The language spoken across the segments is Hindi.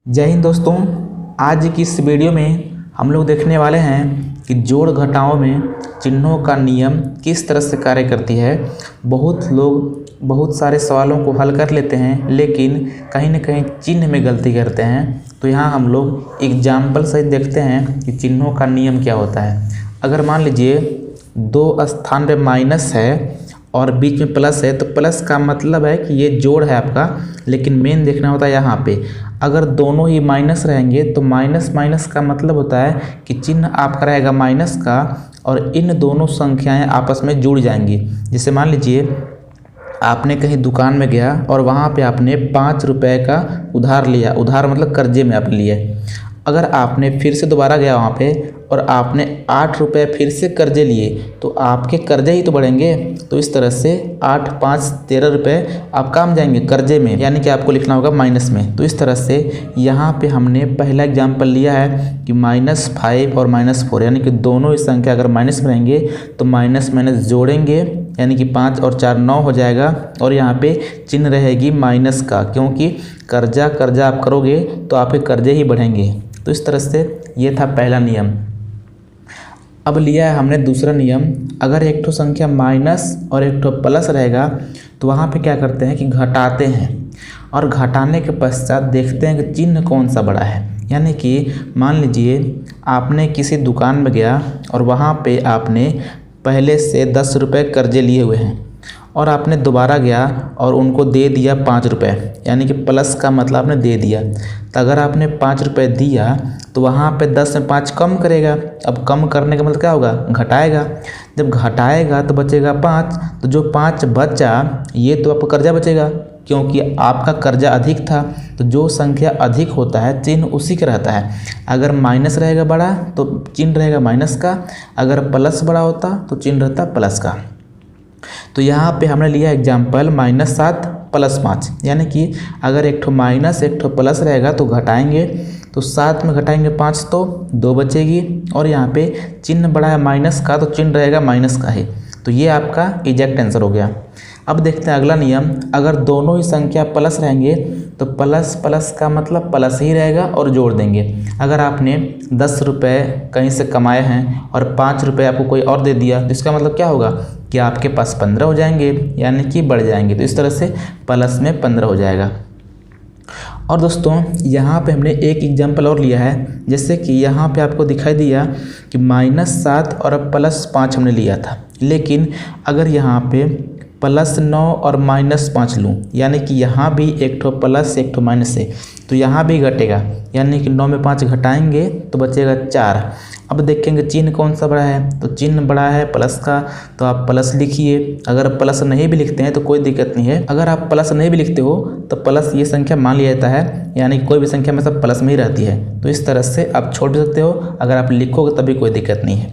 जय हिंद दोस्तों। आज की इस वीडियो में हम लोग देखने वाले हैं कि जोड़ घटाओं में चिन्हों का नियम किस तरह से कार्य करती है। बहुत लोग बहुत सारे सवालों को हल कर लेते हैं, लेकिन कहीं न कहीं चिन्ह में गलती करते हैं। तो यहाँ हम लोग एग्जाम्पल सहित देखते हैं कि चिन्हों का नियम क्या होता है। अगर मान लीजिए दो स्थान पे माइनस है और बीच में प्लस है, तो प्लस का मतलब है कि ये जोड़ है आपका, लेकिन मेन देखना होता है यहाँ पे। अगर दोनों ही माइनस रहेंगे तो माइनस माइनस का मतलब होता है कि चिन्ह आपका रहेगा माइनस का, और इन दोनों संख्याएं आपस में जुड़ जाएंगी। जैसे मान लीजिए आपने कहीं दुकान में गया और वहाँ पे आपने 5 रुपये का उधार लिया। उधार मतलब कर्जे में आप लिए। अगर आपने फिर से दोबारा गया वहाँ पे और आपने 8 रुपये फिर से कर्जे लिए, तो आपके कर्जे ही तो बढ़ेंगे। तो इस तरह से 8 5 13 रुपये आप काम जाएंगे कर्जे में, यानी कि आपको लिखना होगा माइनस में। तो इस तरह से यहाँ पे हमने पहला एग्जाम्पल लिया है कि -5 और -4, यानी कि दोनों ही संख्या अगर माइनस में रहेंगे तो माइनस माइनस जोड़ेंगे, यानी कि 5 और 4 9 हो जाएगा। और यहाँ पे चिन्ह रहेगी माइनस का, क्योंकि कर्जा आप करोगे तो आपके कर्जे ही बढ़ेंगे। तो इस तरह से ये था पहला नियम। अब लिया है हमने दूसरा नियम। अगर एक ठो संख्या माइनस और एक ठो प्लस रहेगा तो वहाँ पे क्या करते हैं कि घटाते हैं, और घटाने के पश्चात देखते हैं कि चिन्ह कौन सा बड़ा है। यानी कि मान लीजिए आपने किसी दुकान में गया और वहाँ पे आपने पहले से 10 रुपये कर्जे लिए हुए हैं, और आपने दोबारा गया और उनको दे दिया 5 रुपये, यानी कि प्लस का मतलब आपने दे दिया। तो अगर आपने 5 रुपये दिया तो वहाँ पे 10 में 5 कम करेगा। अब कम करने का मतलब क्या होगा, घटाएगा। जब घटाएगा तो बचेगा 5, तो जो 5 बचा ये तो आपका कर्जा बचेगा, क्योंकि आपका कर्जा अधिक था। तो जो संख्या अधिक होता है चिन्ह उसी का रहता है। अगर माइनस रहेगा बड़ा तो चिन्ह रहेगा माइनस का, अगर प्लस बड़ा होता तो चिन्ह रहता प्लस का। तो यहाँ पे हमने लिया एग्जाम्पल -7 + 5, यानी कि अगर एक ठो माइनस एक ठो प्लस रहेगा तो घटाएंगे, तो 7 में घटाएंगे 5 तो 2 बचेगी, और यहाँ पे चिन्ह बड़ा है माइनस का तो चिन्ह रहेगा माइनस का ही। तो ये आपका एग्जैक्ट आंसर हो गया। अब देखते हैं अगला नियम। अगर दोनों ही संख्या प्लस रहेंगे तो प्लस प्लस का मतलब प्लस ही रहेगा और जोड़ देंगे। अगर आपने 10 रुपये कहीं से कमाए हैं और 5 रुपये आपको कोई और दे दिया, तो इसका मतलब क्या होगा कि आपके पास 15 हो जाएंगे, यानी कि बढ़ जाएंगे। तो इस तरह से प्लस में 15 हो जाएगा। और दोस्तों यहाँ पे हमने एक एग्जाम्पल और लिया है। जैसे कि यहाँ पे आपको दिखाई दिया कि -7 और +5 हमने लिया था, लेकिन अगर यहाँ पे +9 और -5 लूँ, यानी कि यहाँ भी एक ठो प्लस एक ठो माइनस है, तो यहाँ भी घटेगा, यानी कि 9 में 5 घटाएंगे तो बचेगा 4। अब देखेंगे चिन्ह कौन सा बड़ा है, तो चिन्ह बड़ा है प्लस का, तो आप प्लस लिखिए। अगर प्लस नहीं भी लिखते हैं तो कोई दिक्कत नहीं है। अगर आप प्लस नहीं भी लिखते हो तो प्लस ये संख्या मान लिया जाता है, यानी कि कोई भी संख्या में सब प्लस में ही रहती है। तो इस तरह से आप छोड़ भी सकते हो, अगर आप लिखोगे तभी कोई दिक्कत नहीं है।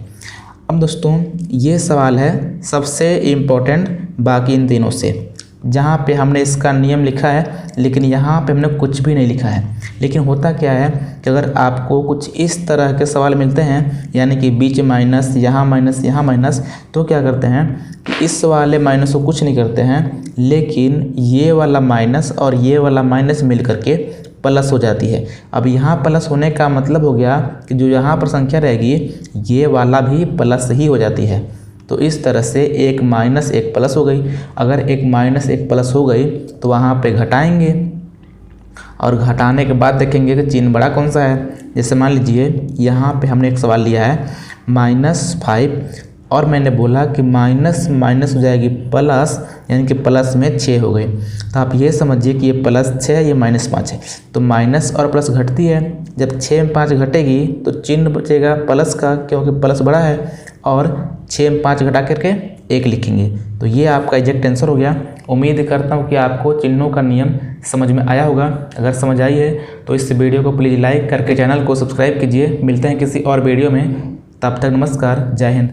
अब दोस्तों ये सवाल है सबसे इम्पोर्टेंट बाकी इन तीनों से, जहाँ पे हमने इसका नियम लिखा है, लेकिन यहाँ पे हमने कुछ भी नहीं लिखा है। लेकिन होता क्या है कि अगर आपको कुछ इस तरह के सवाल मिलते हैं, यानी कि बीच माइनस यहाँ माइनस, तो क्या करते हैं कि इस वाले माइनस को कुछ नहीं करते हैं, लेकिन ये वाला माइनस और ये वाला माइनस मिल करके प्लस हो जाती है। अब यहाँ प्लस होने का मतलब हो गया कि जो यहाँ पर संख्या रहेगी ये वाला भी प्लस ही हो जाती है। तो इस तरह से एक माइनस एक प्लस हो गई। अगर एक माइनस एक प्लस हो गई तो वहाँ पे घटाएंगे, और घटाने के बाद देखेंगे कि चिन्ह बड़ा कौन सा है। जैसे मान लीजिए यहाँ पे हमने एक सवाल लिया है -5, और मैंने बोला कि माइनस माइनस हो जाएगी प्लस, यानी कि प्लस में 6 हो गई। तो आप ये समझिए कि ये +6 है, ये -5 है, तो माइनस और प्लस घटती है। जब 6 में 5 घटेगी तो चिन्ह बचेगा प्लस का, क्योंकि प्लस बड़ा है, और 6 में 5 घटा करके 1 लिखेंगे। तो ये आपका एग्जैक्ट आंसर हो गया। उम्मीद करता हूँ कि आपको चिन्हों का नियम समझ में आया होगा। अगर समझ आई है तो इस वीडियो को प्लीज़ लाइक करके चैनल को सब्सक्राइब कीजिए। मिलते हैं किसी और वीडियो में, तब तक नमस्कार, जय हिंद।